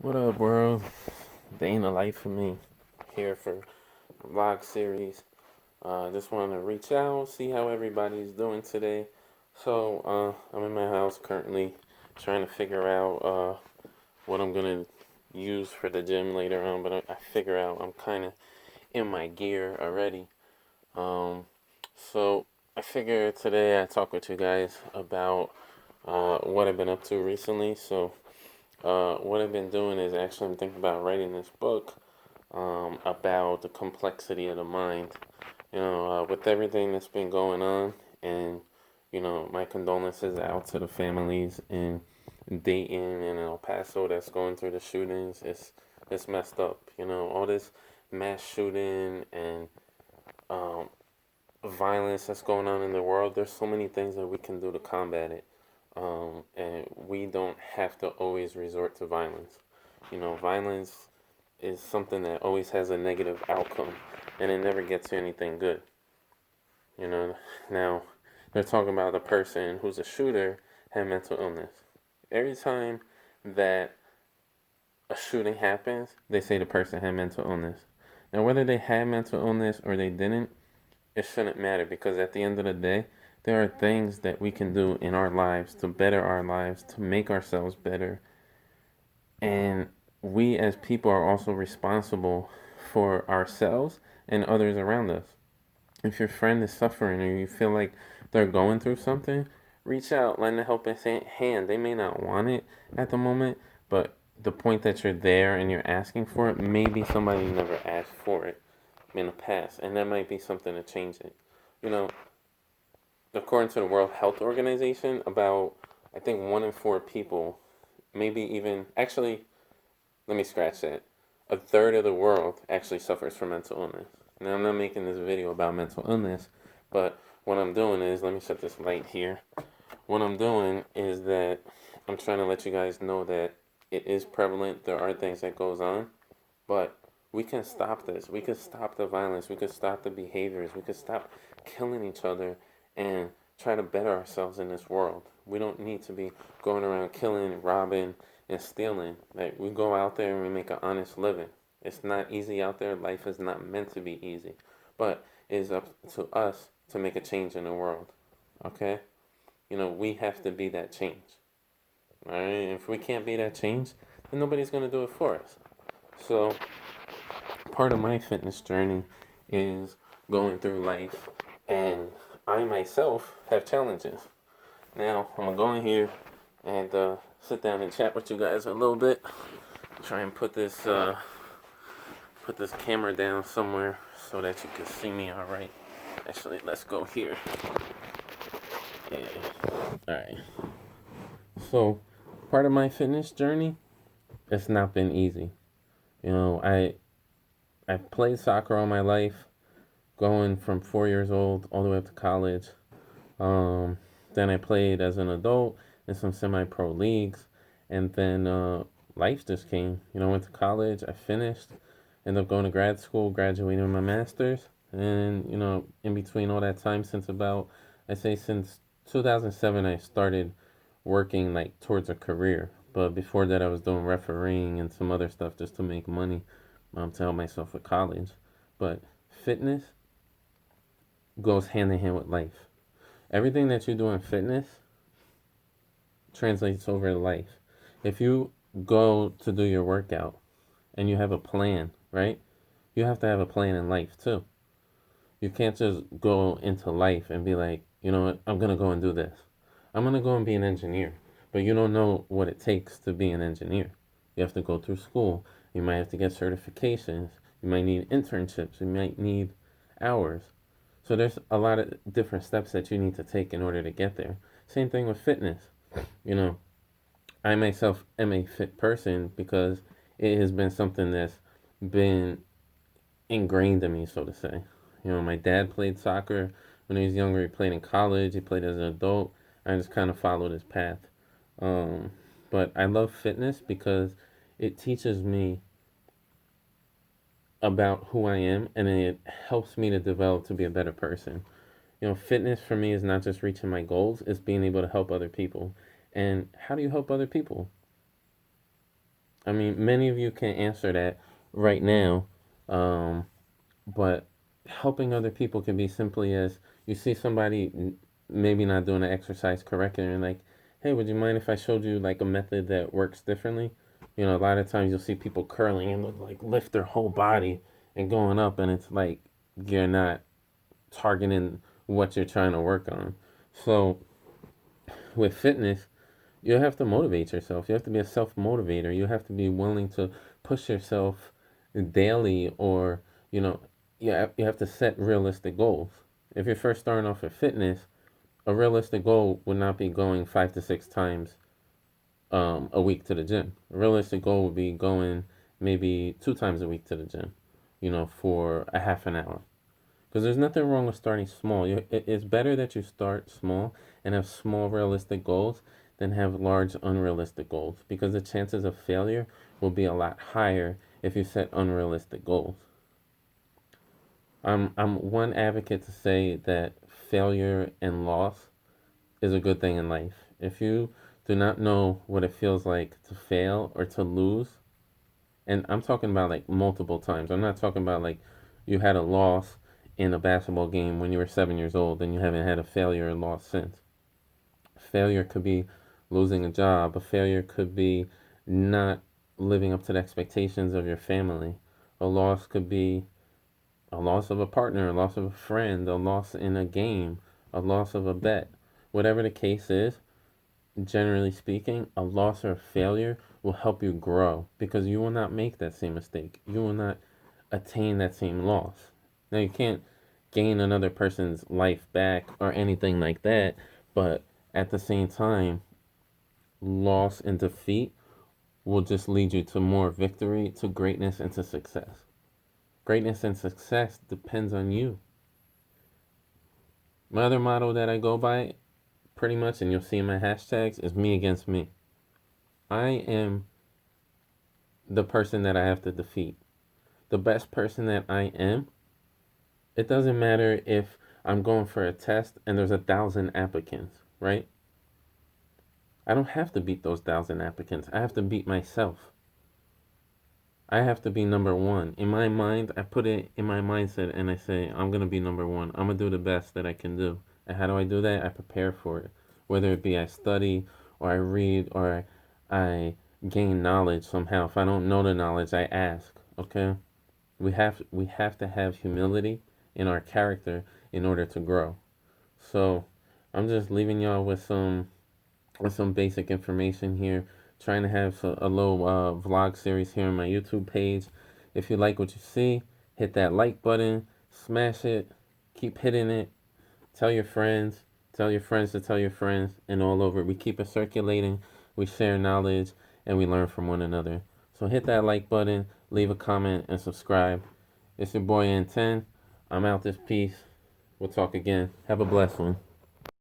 What up, world? Day in the life for me. Here for a vlog series. Just wanted to reach out, see how everybody's doing today. I'm in my house currently, trying to figure out what I'm gonna use for the gym later on. But I figure out I'm kind of in my gear already. Um, so I figure today I talk with you guys about what I've been up to recently. What I've been doing is actually I'm thinking about writing this book about the complexity of the mind. With everything that's been going on, and my condolences out to the families in Dayton and El Paso that's going through the shootings. It's messed up. All this mass shooting and um, violence that's going on in the world. There's so many things that we can do to combat it. And we don't have to always resort to violence. Violence is something that always has a negative outcome, and it never gets you anything good. You know, now they're talking about the person who's a shooter had mental illness. Every time that a shooting happens, they say the person had mental illness. Now, whether they had mental illness or they didn't, it shouldn't matter because at the end of the day, there are things that we can do in our lives to better our lives, to make ourselves better. And we as people are also responsible for ourselves and others around us. If your friend is suffering or you feel like they're going through something, reach out, lend a helping hand. They may not want it at the moment, but the point that you're there and you're asking for it, maybe somebody never asked for it in the past, and that might be something to change it. You know, according to the World Health Organization, about I think 1 in 4 people, maybe even actually, let me scratch that. A third of the world actually suffers from mental illness. Now, I'm not making this video about mental illness, but what I'm doing is, let me set this light here. What I'm doing is that I'm trying to let you guys know that it is prevalent. There are things that goes on, but we can stop this. We can stop the violence. We can stop the behaviors. We can stop killing each other and try to better ourselves in this world. We don't need to be going around killing, robbing, and stealing. Like, we go out there and we make an honest living. It's not easy out there. Life is not meant to be easy. But it is up to us to make a change in the world. Okay? We have to be that change. Alright? If we can't be that change, then nobody's going to do it for us. So, part of my fitness journey is going through life, and I myself have challenges. Now, I'm going to go in here and sit down and chat with you guys a little bit. Try and put this camera down somewhere so that you can see me all right. Actually, let's go here. Yeah. All right. So, part of my fitness journey, it's not been easy. I played soccer all my life, going from 4 years old all the way up to college. Um, then I played as an adult in some semi-pro leagues, and then life just came. Went to college, I finished, ended up going to grad school, graduating with my master's, and in between all that time, since 2007, I started working like towards a career. But before that, I was doing refereeing and some other stuff just to make money, to help myself with college. But fitness goes hand in hand with life. Everything that you do in fitness translates over to life. If you go to do your workout and you have a plan, right? You have to have a plan in life too. You can't just go into life and be like, you know what, I'm going to go and do this. I'm going to go and be an engineer. But you don't know what it takes to be an engineer. You have to go through school. You might have to get certifications. You might need internships. You might need hours. So there's a lot of different steps that you need to take in order to get there. Same thing with fitness. You know, I myself am a fit person because it has been something that's been ingrained in me, so to say. My dad played soccer when he was younger. He played in college. He played as an adult. I just kind of followed his path. Um, but I love fitness because it teaches me about who I am, and it helps me to develop to be a better person. Fitness for me is not just reaching my goals, it's being able to help other people. And how do you help other people? I mean, many of you can answer that right now, um, but helping other people can be simply as you see somebody maybe not doing the exercise correctly, and like, hey, would you mind if I showed you like a method that works differently? You know, a lot of times you'll see people curling and like lift their whole body and going up, and it's like you're not targeting what you're trying to work on. So with fitness, you have to motivate yourself. You have to be a self motivator. You have to be willing to push yourself daily, or you know, you have to set realistic goals. If you're first starting off with fitness, a realistic goal would not be going 5 to 6 times a week to the gym. A realistic goal would be going maybe 2 times a week to the gym, you know, for a half an hour. Because there's nothing wrong with starting small. It's better that you start small and have small realistic goals than have large unrealistic goals. Because the chances of failure will be a lot higher if you set unrealistic goals. I'm one advocate to say that failure and loss is a good thing in life. If you do not know what it feels like to fail or to lose, and I'm talking about like multiple times. I'm not talking about like you had a loss in a basketball game when you were 7 years old and you haven't had a failure or loss since. Failure could be losing a job. A failure could be not living up to the expectations of your family. A loss could be a loss of a partner, a loss of a friend, a loss in a game, a loss of a bet. Whatever the case is, generally speaking, a loss or a failure will help you grow because you will not make that same mistake. You will not attain that same loss. Now, you can't gain another person's life back or anything like that, but at the same time, loss and defeat will just lead you to more victory, to greatness, and to success. Greatness and success depends on you. My other motto that I go by, pretty much, and you'll see in my hashtags, is me against me. I am the person that I have to defeat. The best person that I am, it doesn't matter if I'm going for a test and there's 1,000 applicants, right? I don't have to beat those 1,000 applicants. I have to beat myself. I have to be number one. In my mind, I put it in my mindset and I say, I'm going to be number one. I'm going to do the best that I can do. And how do I do that? I prepare for it. Whether it be I study or I read or I gain knowledge somehow. If I don't know the knowledge, I ask, okay? We have to have humility in our character in order to grow. So I'm just leaving y'all with some basic information here. Trying to have a little vlog series here on my YouTube page. If you like what you see, hit that like button, smash it, keep hitting it. Tell your friends, tell your friends to tell your friends, and all over. We keep it circulating. We share knowledge and we learn from one another. So hit that like button, leave a comment, and subscribe. It's your boy N10. I'm out this piece. We'll talk again. Have a blessed one.